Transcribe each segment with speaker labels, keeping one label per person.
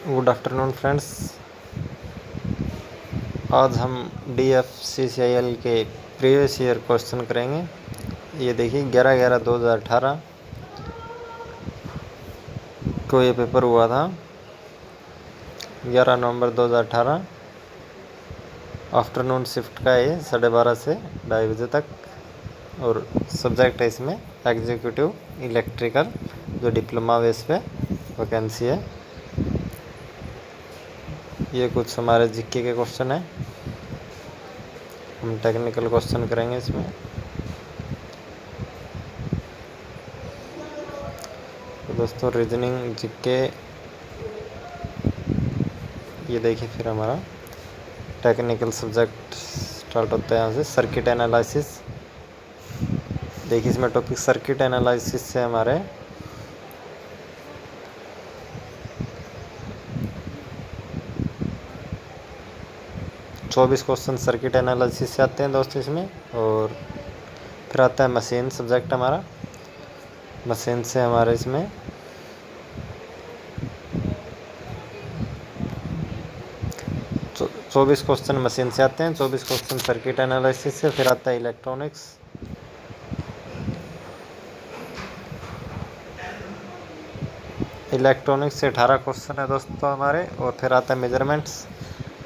Speaker 1: Good afternoon friends. आज हम DFCCIL के प्रीवियस ईयर क्वेश्चन करेंगे। ये देखिए 11/11/2018 को ये पेपर हुआ था। 11 नवंबर 2018 आफ्टरनून शिफ्ट का ये 12:30 से 2:30 बजे तक। और सब्जेक्ट है इसमें एग्जीक्यूटिव इलेक्ट्रिकल, जो डिप्लोमा बेस पे वैकेंसी है। ये कुछ हमारे जीके के क्वेश्चन है। हम टेक्निकल क्वेश्चन करेंगे इसमें। तो दोस्तों रीजनिंग जीके, ये देखिए फिर हमारा टेक्निकल सब्जेक्ट स्टार्ट होता है यहाँ से। सर्किट एनालिसिस, देखिए इसमें टॉपिक सर्किट एनालिसिस से हमारे 24 क्वेश्चन सर्किट एनालिसिस से आते हैं दोस्तों इसमें। और फिर आता है मशीन सब्जेक्ट हमारा। मशीन से हमारे इसमें 24 क्वेश्चन मशीन से आते हैं, 24 क्वेश्चन सर्किट एनालिसिस से। फिर आता है इलेक्ट्रॉनिक्स। इलेक्ट्रॉनिक्स से 18 क्वेश्चन है दोस्तों हमारे। और फिर आता है मेजरमेंट्स।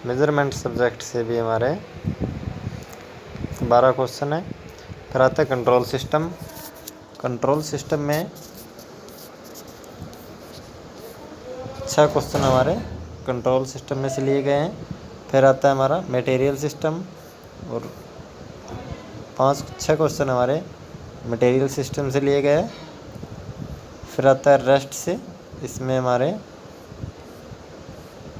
Speaker 1: मेजरमेंट सब्जेक्ट से भी हमारे 12 क्वेश्चन है। फिर आता है कंट्रोल सिस्टम। कंट्रोल सिस्टम में 6 क्वेश्चन हमारे कंट्रोल सिस्टम में से लिए गए हैं। फिर आता है हमारा मटेरियल सिस्टम, और 6 क्वेश्चन हमारे मटेरियल सिस्टम से लिए गए हैं। फिर आता है रेस्ट से, इसमें हमारे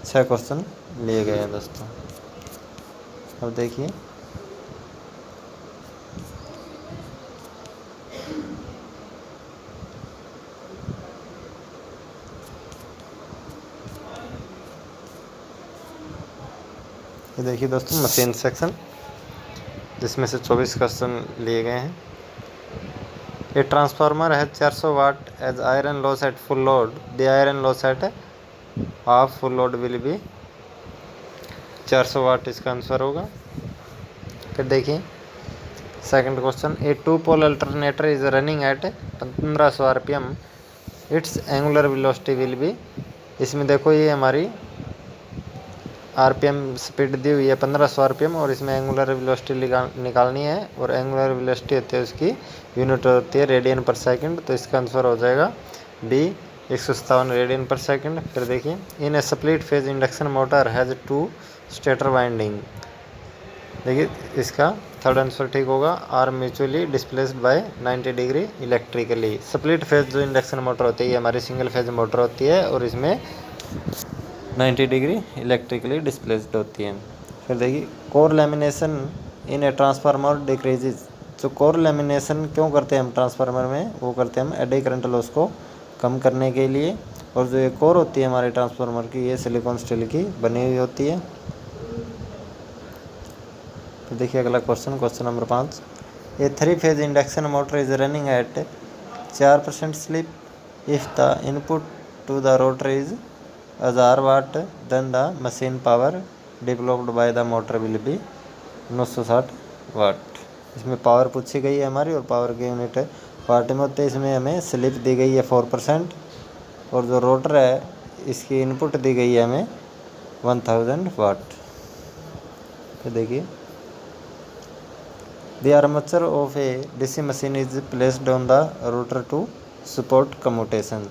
Speaker 1: 6 क्वेश्चन लिए गए हैं दोस्तों। अब देखिए ये देखिए दोस्तों मशीन सेक्शन, जिसमें से 24 क्वेश्चन लिए गए हैं। ए ट्रांसफार्मर है 400 watt has iron loss at full load. The iron loss at half full load will be 400 watt, इसका आंसर होगा। फिर देखिए second question, a 2 pole alternator is running at 1500 RPM, its angular velocity will be. इसमें देखो ये हमारी RPM speed दी हुई है 1500 RPM, और इसमें एंगुलर वेलोसिटी निकालनी है। और एंगुलर वेलोसिटी होती है, उसकी यूनिट होती है रेडियन पर सेकंड। तो इसका आंसर हो जाएगा B 157 रेडियन पर सेकंड। फिर देखिए in a split phase induction motor has 2 stator winding. देखिए इसका थर्ड आंसर ठीक होगा। Are mutually displaced by 90 degree electrically. Split phase जो इंडक्शन मोटर होती है, ये हमारी सिंगल फेज मोटर होती है, और इसमें 90 डिग्री इलेक्ट्रिकली डिस्प्लेस्ड होती है। फिर देखिए core lamination in a transformer decreases. जो कोर लेमिनेशन क्यों करते हैं हम ट्रांसफार्मर में, वो करते हैं हम एडी करंट लॉस को कम करने के लिए। और जो ये कोर होती है हमारे ट्रांसफार्मर की, ये सिलिकॉन स्टील की बनी हुई होती है। तो देखिए अगला question number 5, a 3 phase induction motor is running at 4% slip if the input to the rotor is 1000 watt, then the machine power developed by the motor will be 960 watt. इसमें power पूछी गई है हमारी, और पावर की unit watt में होते हैं। इसमें हमें स्लिप दी गई है 4%, और जो रोटर है इसकी इनपुट दी गई है हमें 1000 वाट। तो देखिए the armature of a DC machine is placed on the rotor to support commutation.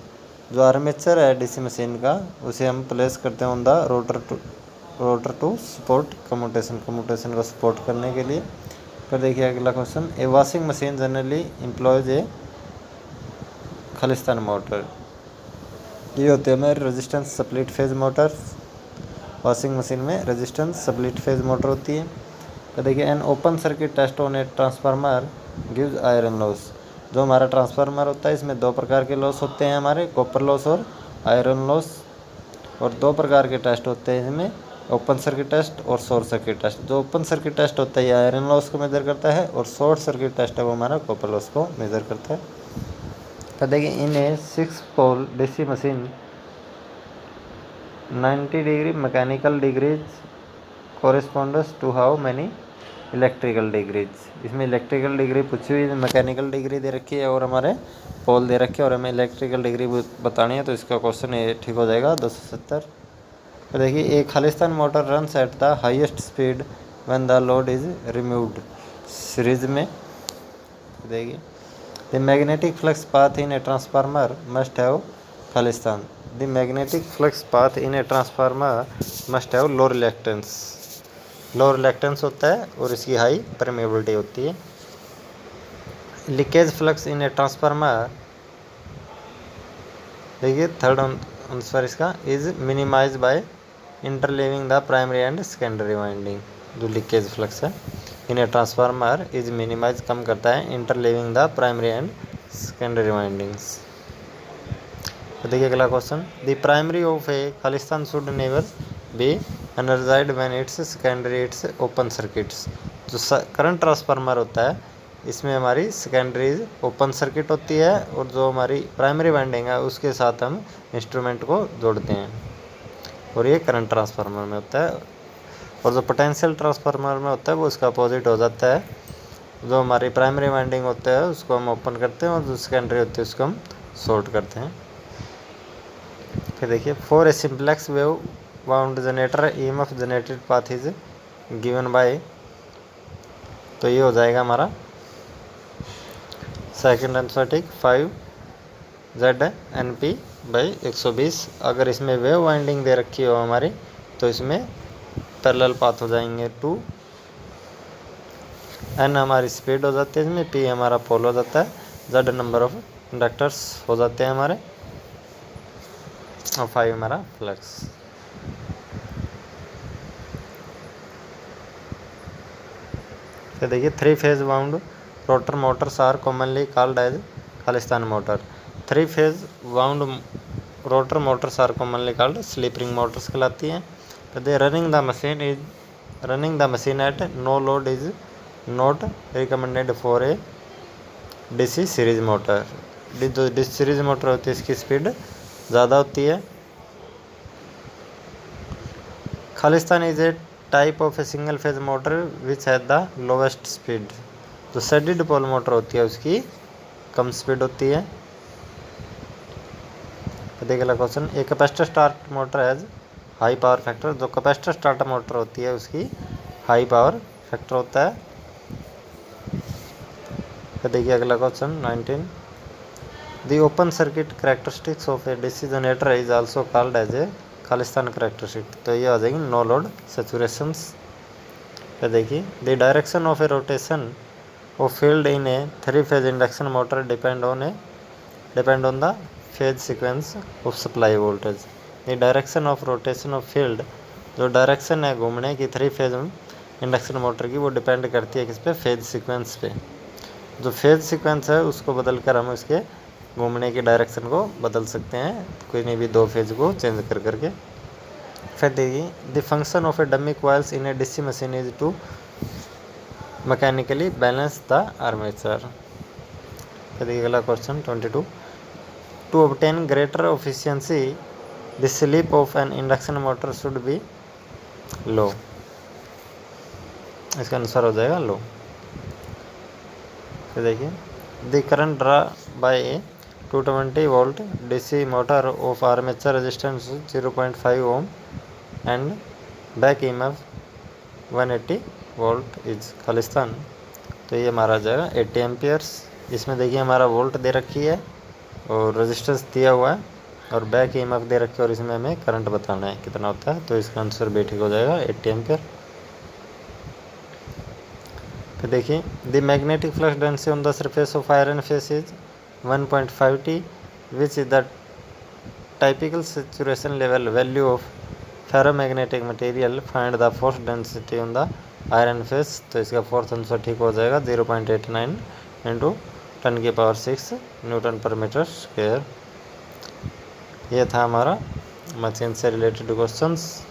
Speaker 1: जो आर्मेचर है DC मशीन का, उसे हम प्लेस करते हैं on the rotor to support commutation को सपोर्ट करने के लिए। फिर देखिए अगला question, a washing machine generally employs a खालिस्तान मोटर। ये होते हैं हमारे resistance split phase motor. Washing machine में रेजिस्टेंस स्प्लिट फेज मोटर होती है। तो देखिए an open circuit test on a transformer gives iron loss. जो हमारा ट्रांसफार्मर होता है, इसमें 2 प्रकार के लॉस होते हैं हमारे, कॉपर लॉस और आयरन लॉस। और 2 प्रकार के टेस्ट होते हैं इसमें, ओपन सर्किट टेस्ट और शॉर्ट सर्किट टेस्ट। जो ओपन सर्किट टेस्ट होता है ये आयरन लॉस को मेजर करता है, और शॉर्ट सर्किट टेस्ट है वो हमारा कॉपर लॉस को मेजर करता है। तो देखिए in a 6 pole DC machine 90 degree mechanical degrees corresponds to how many electrical degrees. इसमें इलेक्ट्रिकल डिग्री पूछी हुई, मैकेनिकल डिग्री दे रखी है और हमारे पोल दे रखे और हमें इलेक्ट्रिकल डिग्री बतानी है, तो इसका क्वेश्चन ये ठीक हो जाएगा 270। तो देखिए, एक Khalistan motor runs at the highest speed when the load is removed series में। देखिए, the magnetic flux path in a transformer must have Khalistan. The magnetic flux path in a transformer must have low reluctance. Low reluctance होता है और इसकी high permeability होती है। Leakage flux in a transformer, देखिए third answer इसका, is minimise by interleaving the primary and secondary winding. जो leakage flux है in a transformer is minimise, कम करता है interleaving the primary and secondary windings. तो देखिए अगला question, the primary of a Khalistan should never be energised when its secondary its open circuits. जो current transformer होता है इसमें हमारी सेकेंडरी ओपन सर्किट होती है और जो हमारी प्राइमरी वाइंडिंग है उसके साथ हम इंस्ट्रूमेंट को जोड़ते हैं, और ये करंट ट्रांसफार्मर में होता है। और जो पोटेंशियल ट्रांसफार्मर में होता है वो इसका अपोजिट हो जाता है। जो हमारी प्राइमरी वाइंडिंग होता है उसको हम ओपन करते हैं और जो सेकेंडरी होती है उसको हम शॉर्ट करते हैं। फिर देखिए, for a simplex wave wound generator EMF generated path is given by, तो ये हो जाएगा हमारा सेकंड आंसर ठीक, 5ZNP/120। अगर इसमें वेव वाइंडिंग दे रखी हो हमारी तो इसमें पैरेलल पाथ हो जाएंगे 2। N हमारी स्पीड हो जाती है, इसमें P हमारा पोल हो जाता है, Z नंबर ऑफ इंडक्टर्स हो जाते हैं हमारे, और 5 हमारा फ्लक्स। फिर देखिए, 3 phase wound rotor motors are commonly called as Khalistan motor. 3 phase wound rotor motors are commonly called slip ring motors कहलाती हैं। तो they running the machine at no load is not recommended for a DC series motor. जो DC series motor होती है इसकी speed ज़्यादा होती है। Khalistan is a type of a single phase motor which has the lowest speed. जो shaded pole motor होती है उसकी कम स्पीड होती है। तो देखिए अगला question, a capacitor start motor has high power factor. जो कैपेसिटर स्टार्टर मोटर होती है उसकी हाई पावर फैक्टर होता है। तो देखिए अगला question 19, the open circuit characteristics of a DC generator is also called as a Khalistan characteristic. तो ये आ जाएगी नो लोड सैचुरेशंस। तो देखिए, the direction of a rotation of field in a 3 phase induction motor depend on the phase sequence of supply voltage. The direction of rotation of field, जो direction है घूमने की 3 फेज इंडक्शन मोटर की, वो depend करती है किस पे, फेज सीक्वेंस पे। जो फेज सीक्वेंस है उसको बदल कर हम इसके घूमने की डायरेक्शन को बदल सकते हैं, कोई नहीं भी 2 फेज को चेंज कर करके। फिर देखिए, the function of a dummy coils in a DC machine is to mechanically balance the armature. फिर देखिए अगला question 22, to obtain greater efficiency the slip of an induction motor should be low. इसका answer हो जाएगा low. फिर देखिए, the current draw by a 220 volt DC motor of armature resistance 0.5 ohm and back EMF 180 volt is Khalistan. तो ये हमारा आ जाएगा 80 amperes. इसमें देखिए हमारा वोल्ट दे रखी है और रेजिस्टेंस दिया हुआ है और बैक ईएमएफ दे रखी है, और इसमें हमें करंट बताना है कितना होता है। तो इसका आंसर भी ठीक हो जाएगा 80 एम्पियर। फिर देखिए, the magnetic flux density on the surface of iron face is 1.5T which is the typical saturation level value of ferromagnetic material, find the force density on the iron face. तो इसका fourth answer ठीक हो जाएगा 0.89 into 10⁶ Newton पर metre square. ये था हमारा machine से रिलेटेड क्वेश्चंस।